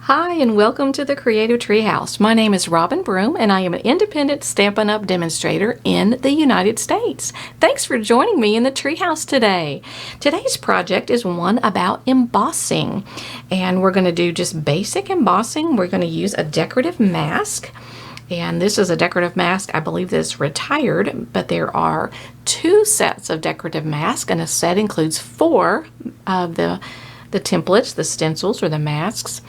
Hi and welcome to the Creative Treehouse. My name is Robin Broom and I am an independent Stampin' Up! Demonstrator in the United States. Thanks for joining me in the Treehouse today. Today's project is one about embossing, and we're going to do just basic embossing. We're going to use a decorative mask, and this is a decorative mask I believe that's retired, but there are two sets of decorative masks, and a set includes four of the templates, the stencils or the masks.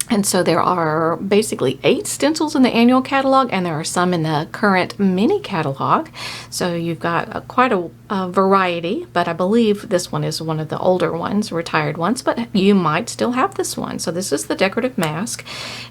And so there are basically 8 stencils in the annual catalog, and there are some in the current mini catalog. So you've got quite a variety, but I believe this one is one of the older ones, retired ones, but you might still have this one. So this is the decorative mask,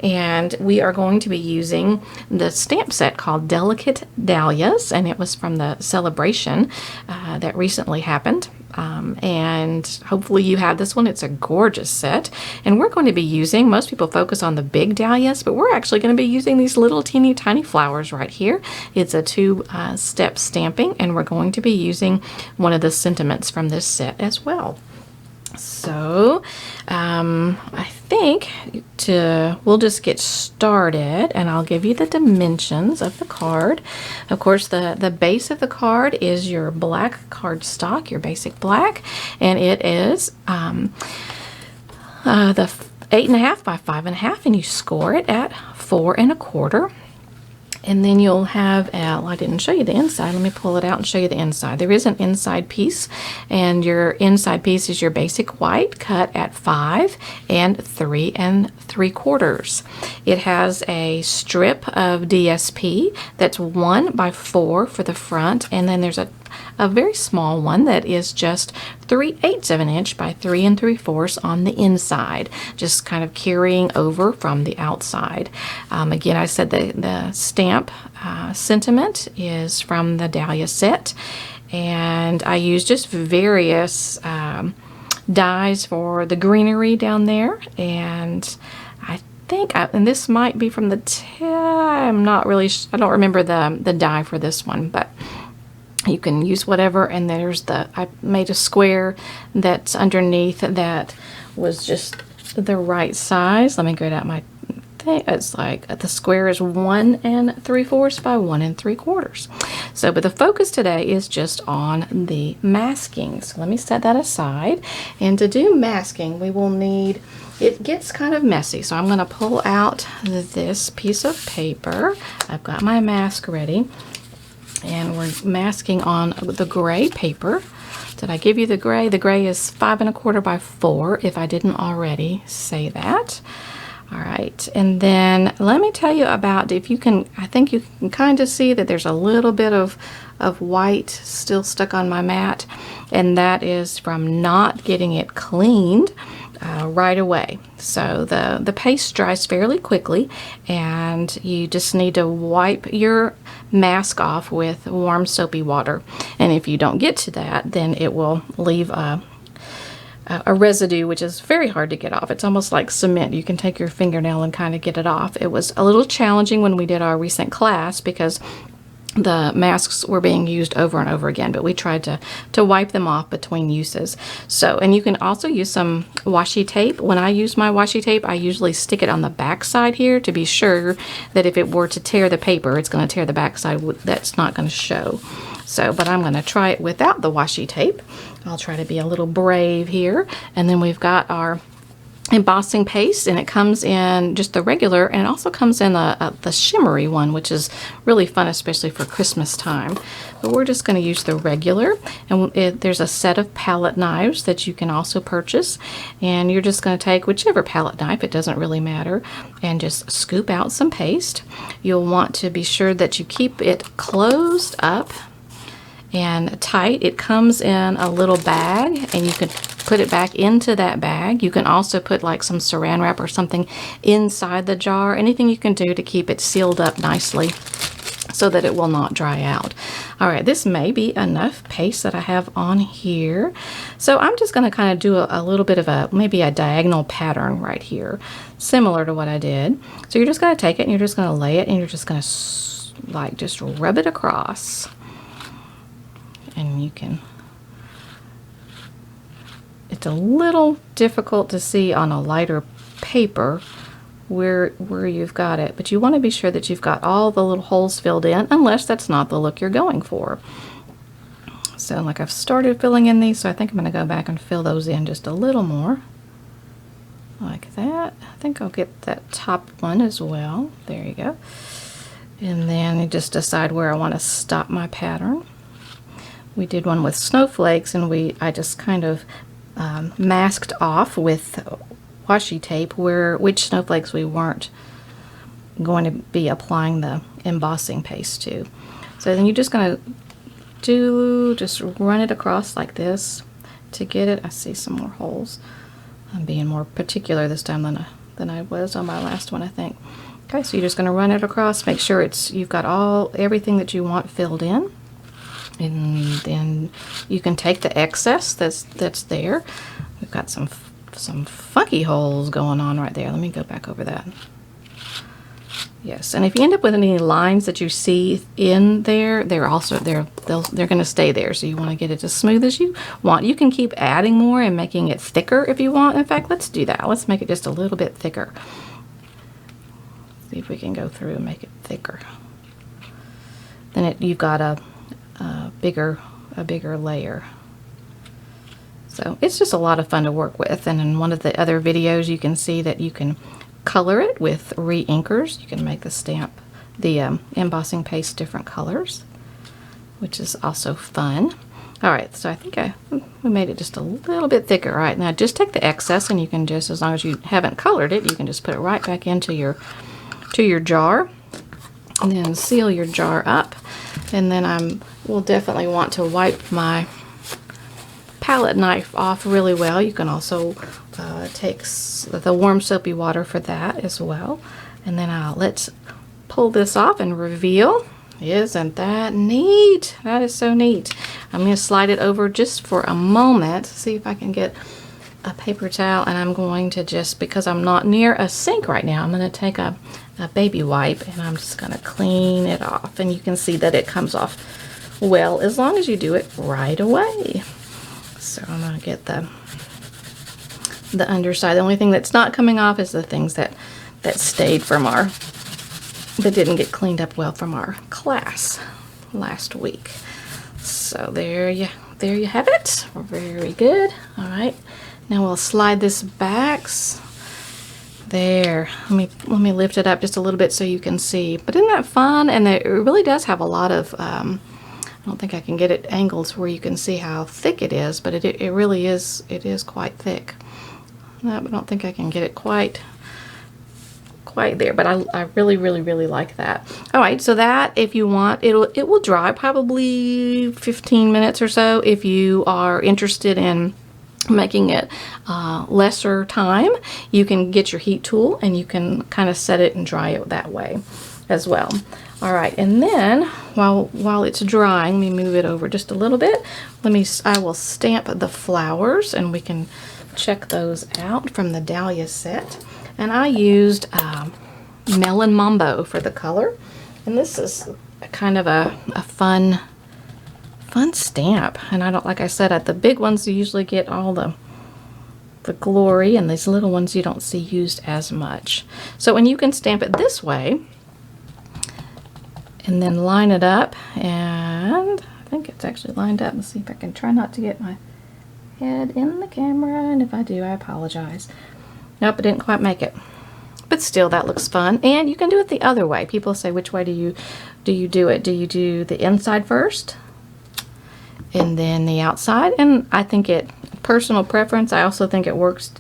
and we are going to be using the stamp set called Delicate Dahlias, and it was from the celebration that recently happened. And hopefully you have this one. It's a gorgeous set, and we're going to be using, most people focus on the big dahlias, but we're actually going to be using these little teeny tiny flowers right here. It's a 2-step stamping, and we're going to be using one of the sentiments from this set as well. So I think we'll just get started, and I'll give you the dimensions of the card. Of course, the base of the card is your black cardstock, your basic black, and it is the 8.5 by 5.5, and you score it at 4 1/4. And then you'll have, well, I didn't show you the inside. Let me pull it out and show you the inside. There is an inside piece, and your inside piece is your basic white cut at 5 3 3/4. It has a strip of DSP that's 1 by 4 for the front, and then there's a very small one that is just 3/8 of an inch by 3 3/4 on the inside, just kind of carrying over from the outside. Again, I said the stamp sentiment is from the Dahlia set, and I use just various dies for the greenery down there, and I think, and this might be from the I'm not really, I don't remember the die for this one, but you can use whatever. And there's I made a square that's underneath that was just the right size. Let me get out my thing. It's like the square is 1 3/4 by 1 3/4. So, but the focus today is just on the masking. So let me set that aside. And to do masking, we will need, it gets kind of messy. So I'm going to pull out this piece of paper. I've got my mask ready. And we're masking on the gray paper. Did I give you the gray? The gray is 5 1/4 by 4, if I didn't already say that. All right, and then let me tell you about, if you can, I think you can kind of see that there's a little bit of white still stuck on my mat, and that is from not getting it cleaned right away. So the paste dries fairly quickly, and you just need to wipe your mask off with warm soapy water. And if you don't get to that, then it will leave a residue, which is very hard to get off. It's almost like cement. You can take your fingernail and kind of get it off. It was a little challenging when we did our recent class because the masks were being used over and over again, but we tried to wipe them off between uses. So, and you can also use some washi tape. When I use my washi tape, I usually stick it on the back side here to be sure that if it were to tear the paper, it's going to tear the back side. That's not going to show. So, but I'm going to try it without the washi tape. I'll try to be a little brave here. And then we've got our embossing paste, and it comes in just the regular, and it also comes in the shimmery one, which is really fun, especially for Christmas time. But we're just going to use the regular, and there's a set of palette knives that you can also purchase, and you're just going to take whichever palette knife, it doesn't really matter, and just scoop out some paste. You'll want to be sure that you keep it closed up and tight. It comes in a little bag, and you can put it back into that bag. You can also put like some saran wrap or something inside the jar. Anything you can do to keep it sealed up nicely so that it will not dry out. All right, this may be enough paste that I have on here. So I'm just going to kind of do a little bit of maybe a diagonal pattern right here, similar to what I did. So you're just going to take it, and you're just going to lay it, and you're just going to like just rub it across. And you can, it's a little difficult to see on a lighter paper, where you've got it, but you want to be sure that you've got all the little holes filled in, unless that's not the look you're going for. So like I've started filling in these, so I think I'm going to go back and fill those in just a little more. Like that. I think I'll get that top one as well. There you go. And then you just decide where I want to stop my pattern. We did one with snowflakes, and I just kind of masked off with washi tape which snowflakes we weren't going to be applying the embossing paste to. So then you're just going to just run it across like this to get it. I see some more holes. I'm being more particular this time than I was on my last one, I think. Okay, so you're just going to run it across, make sure you've got everything that you want filled in, and then you can take the excess that's there. We've got some funky holes going on right there. Let me go back over that. Yes, and if you end up with any lines that you see in there, they're going to stay there. So you want to get it as smooth as you want. You can keep adding more and making it thicker if you want. In fact, let's do that. Let's make it just a little bit thicker. See if we can go through and make it thicker. Then you've got a bigger layer. So it's just a lot of fun to work with. And in one of the other videos, you can see that you can color it with re-inkers. You can make the embossing paste different colors, which is also fun. All right, so I think we made it just a little bit thicker. All right, now just take the excess, and you can just, as long as you haven't colored it, you can just put it right back into your jar, and then seal your jar up. And then we'll definitely want to wipe my palette knife off really well. You can also take the warm soapy water for that as well. And then let's pull this off and reveal. Isn't that neat? That is so neat. I'm going to slide it over just for a moment, see if I can get a paper towel, and I'm going to just, because I'm not near a sink right now, I'm going to take a baby wipe, and I'm just going to clean it off. And you can see that it comes off well, as long as you do it right away. So I'm going to get the underside. The only thing that's not coming off is the things that stayed from that didn't get cleaned up well from our class last week. So there you have it. Very good. All right, now we'll slide this back. There. Let me lift it up just a little bit so you can see. But isn't that fun? And it really does have a lot of. I don't think I can get it angled where you can see how thick it is, but it really is. It is quite thick. No, I don't think I can get it quite there, but I really like that. All right, so that, if you want, it will dry probably 15 minutes or so. If you are interested in making it lesser time, you can get your heat tool and you can kind of set it and dry it that way as well. All right, and then while it's drying, let me move it over just a little bit. I will stamp the flowers, and we can check those out from the Dahlia set. And I used Melon Mambo for the color, and this is kind of a fun stamp. And I don't, like I said, at the big ones you usually get all the glory, and these little ones you don't see used as much. So, and you can stamp it this way and then line it up, and I think it's actually lined up. Let's see if I can try not to get my head in the camera, and if I do, I apologize. Nope, I didn't quite make it. But still, that looks fun. And you can do it the other way. People say, which way do you do it? Do you do the inside first and then the outside? And I think personal preference, I also think it works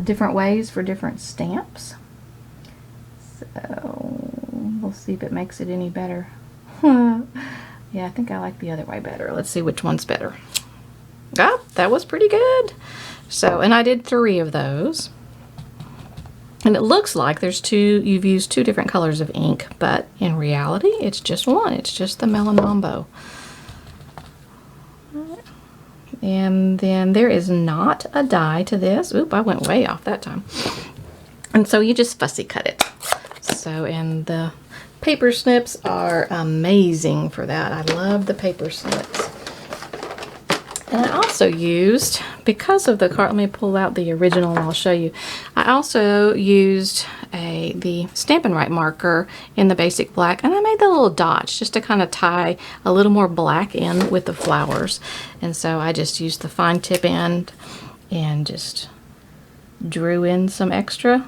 different ways for different stamps. So we'll see if it makes it any better. Yeah, I think I like the other way better. Let's see which one's better. Ah, that was pretty good. So, and I did 3 of those. And it looks like you've used 2 different colors of ink, but in reality, it's just one. It's just the Melon Mambo. And then there is not a die to this. Oop, I went way off that time. And so you just fussy cut it. So, and the paper snips are amazing for that. I love the paper snips. And I also used, because of the card, let me pull out the original and I'll show you. I I also used the Stampin' Right marker in the basic black, and I made the little dots just to kind of tie a little more black in with the flowers. And so I just used the fine tip end and just drew in some extra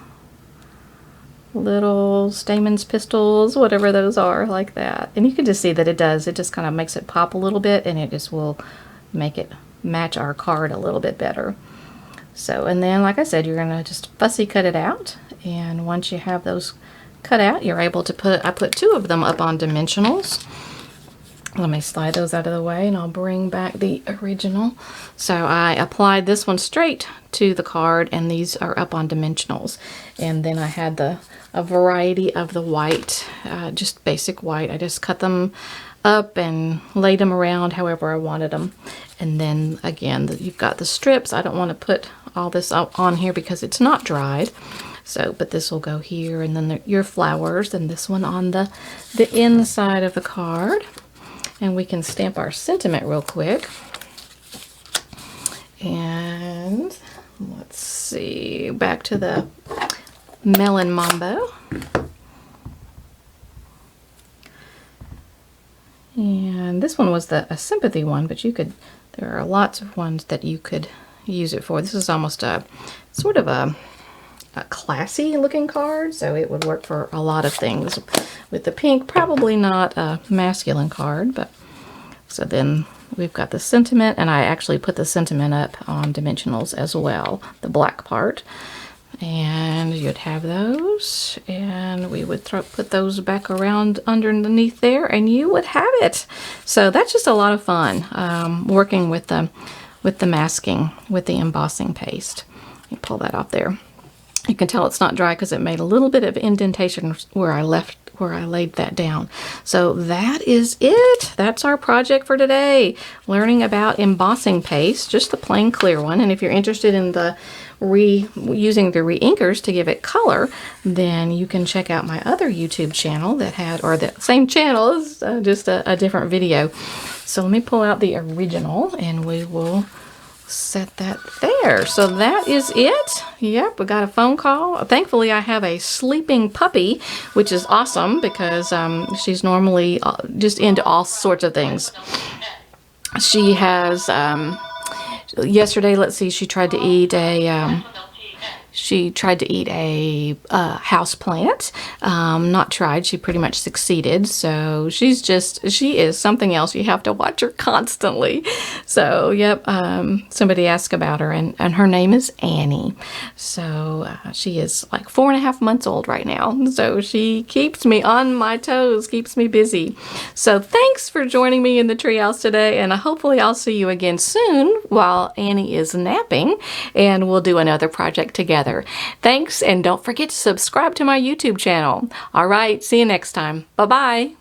little stamens, pistils, whatever those are, like that. And you can just see that it just kind of makes it pop a little bit, and it just will make it match our card a little bit better. So, and then like I said, you're gonna just fussy cut it out, and once you have those cut out, you're able to I put 2 of them up on dimensionals. Let me slide those out of the way and I'll bring back the original. So I applied this one straight to the card, and these are up on dimensionals. And then I had a variety of the white, just basic white. I just cut them up and laid them around however I wanted them. And then again, you've got the strips. I don't want to put all this on here because it's not dried. So, but this will go here, and then your flowers, and this one on the inside of the card. And we can stamp our sentiment real quick. And let's see, back to the Melon Mambo. And this one was a sympathy one, but there are lots of ones that you could use it for. This is almost a sort of a classy looking card, so it would work for a lot of things. With the pink, probably not a masculine card, but so then we've got the sentiment, and I actually put the sentiment up on dimensionals as well, the black part. And you'd have those, and we would put those back around underneath there, and you would have it. So that's just a lot of fun, working with the masking with the embossing paste. You pull that off there. You can tell it's not dry because it made a little bit of indentation where I laid that down. So that is it. That's our project for today. Learning about embossing paste, just the plain clear one. And if you're interested in using the re-inkers to give it color, then you can check out my other YouTube channel that had, or the same channel, just a different video. So let me pull out the original and we will set that there. So that is it. Yep, we got a phone call. Thankfully, I have a sleeping puppy, which is awesome because she's normally just into all sorts of things. She has, yesterday, let's see, she tried to eat a house plant. Not tried, she pretty much succeeded. So she is something else. You have to watch her constantly. So yep, somebody asked about her, and her name is Annie. So she is like 4.5 months old right now. So she keeps me on my toes, keeps me busy. So thanks for joining me in the treehouse today, and hopefully I'll see you again soon while Annie is napping, and we'll do another project together. Thanks, and don't forget to subscribe to my YouTube channel. All right, see you next time. Bye-bye.